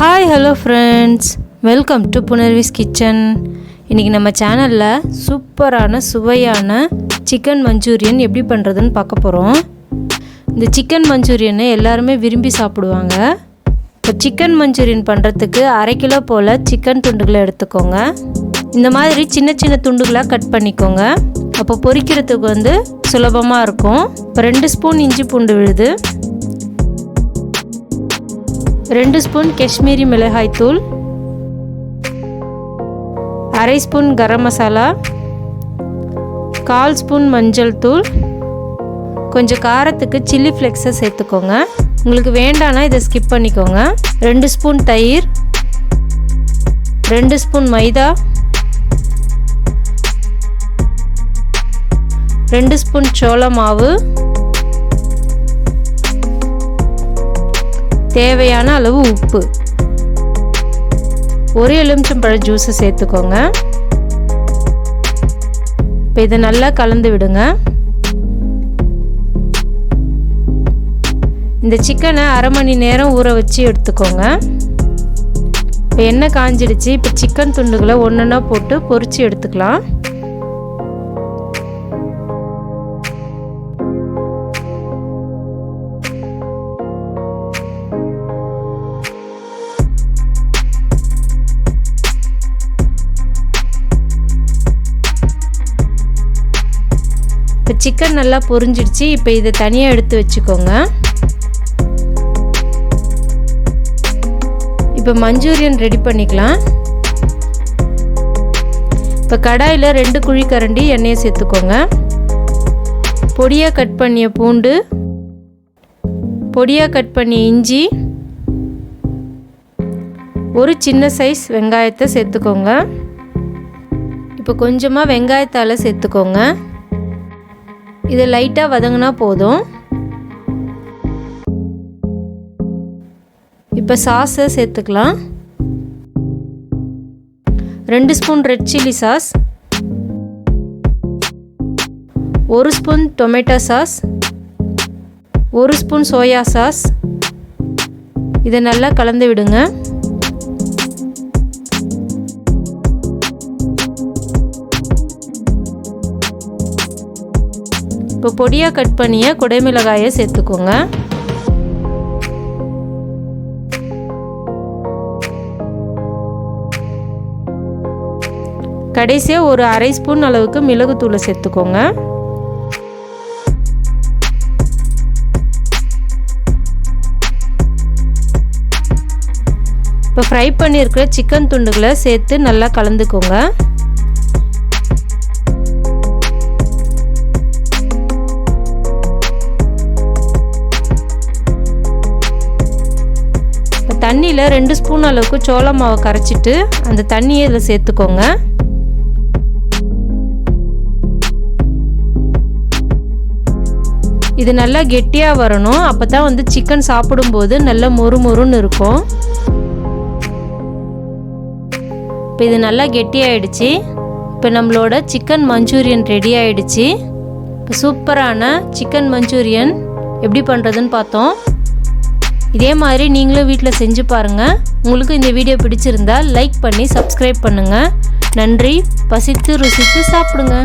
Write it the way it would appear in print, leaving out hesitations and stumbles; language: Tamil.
Hi hello friends, welcome to புனர்விஸ் கிச்சன். இன்றைக்கி நம்ம சேனலில் சூப்பரான சுவையான சிக்கன் மஞ்சூரியன் எப்படி பண்ணுறதுன்னு பார்க்க போகிறோம். இந்த சிக்கன் மஞ்சூரியனை எல்லாருமே விரும்பி சாப்பிடுவாங்க. இப்போ சிக்கன் மஞ்சூரியன் பண்ணுறதுக்கு 1/2 கிலோ போல் சிக்கன் துண்டுகளை எடுத்துக்கோங்க. இந்த மாதிரி சின்ன சின்ன துண்டுகளாக கட் பண்ணிக்கோங்க. அப்போ பொரிக்கிறதுக்கு சுலபமாக இருக்கும். இப்போ 2 ஸ்பூன் இஞ்சி பூண்டு விழுது, 2 ஸ்பூன் காஷ்மீரி மிளகாய் தூள், 1/2 ஸ்பூன் கரம் மசாலா, 1/4 ஸ்பூன் மஞ்சள் தூள், கொஞ்சம் காரத்துக்கு சில்லி ஃப்ளெக்ஸை சேர்த்துக்கோங்க. உங்களுக்கு வேண்டானா இதை ஸ்கிப் பண்ணிக்கோங்க. 2 ஸ்பூன் தயிர், 2 ஸ்பூன் மைதா, 2 ஸ்பூன் சோள மாவு, தேவையான அளவு உப்பு, 1 எலுமிச்சம்பழ ஜூஸை சேர்த்துக்கோங்க. இப்போ இதை நல்லா கலந்து விடுங்க. இந்த சிக்கனை 1/2 மணி நேரம் ஊற வச்சு எடுத்துக்கோங்க. இப்போ எண்ணெய் காஞ்சிடுச்சு. இப்போ சிக்கன் துண்டுகளை ஒன்றா போட்டு பொரிச்சு எடுத்துக்கலாம். இப்போ சிக்கன் நல்லா பொரிஞ்சிடுச்சு. இப்போ இதை தனியாக எடுத்து வச்சுக்கோங்க. இப்போ மஞ்சூரியன் ரெடி பண்ணிக்கலாம். இப்போ கடாயில் 2 குழிக்கரண்டி எண்ணெயை சேர்த்துக்கோங்க. பொடியாக கட் பண்ணிய பூண்டு, பொடியாக கட் பண்ணிய இஞ்சி, ஒரு சின்ன சைஸ் வெங்காயத்தை சேர்த்துக்கோங்க. இப்போ கொஞ்சமாக வெங்காயத்தால் சேர்த்துக்கோங்க. இதை லைட்டாக வதங்கினா போதும். இப்போ சாஸை சேர்த்துக்கலாம். 2 spoon red chilli sauce, 1 spoon tomato sauce, 1 spoon soya sauce. இதை நல்லா கலந்து விடுங்க. இப்போ பொடியாக கட் பண்ணிய குடைமிளகாயை சேர்த்துக்கோங்க. கடைசியாக ஒரு 1/2 ஸ்பூன் அளவுக்கு மிளகுத்தூளை சேர்த்துக்கோங்க. இப்போ ஃப்ரை பண்ணியிருக்கிற சிக்கன் துண்டுகளை சேர்த்து நல்லா கலந்துக்கோங்க. தண்ணியில் 2 ஸ்பூன் அளவுக்கு சோள மாவை கரைச்சிட்டு அந்த தண்ணியை இதில் சேர்த்துக்கோங்க. இது நல்லா கெட்டியாக வரணும். அப்போ தான் சிக்கன் சாப்பிடும்போது நல்லா மொறுமொறுன்னு இருக்கும். இப்போ இது நல்லா கெட்டியாயிடுச்சு. இப்போ நம்மளோட சிக்கன் மஞ்சூரியன் ரெடி ஆயிடுச்சு. இப்போ சூப்பரான சிக்கன் மஞ்சூரியன் எப்படி பண்ணுறதுன்னு பார்த்தோம். இதே மாதிரி நீங்களும் வீட்டில் செஞ்சு பாருங்கள். உங்களுக்கு இந்த வீடியோ பிடிச்சிருந்தால் லைக் பண்ணி சப்ஸ்கிரைப் பண்ணுங்கள். நன்றி. பசித்து ருசித்து சாப்பிடுங்க.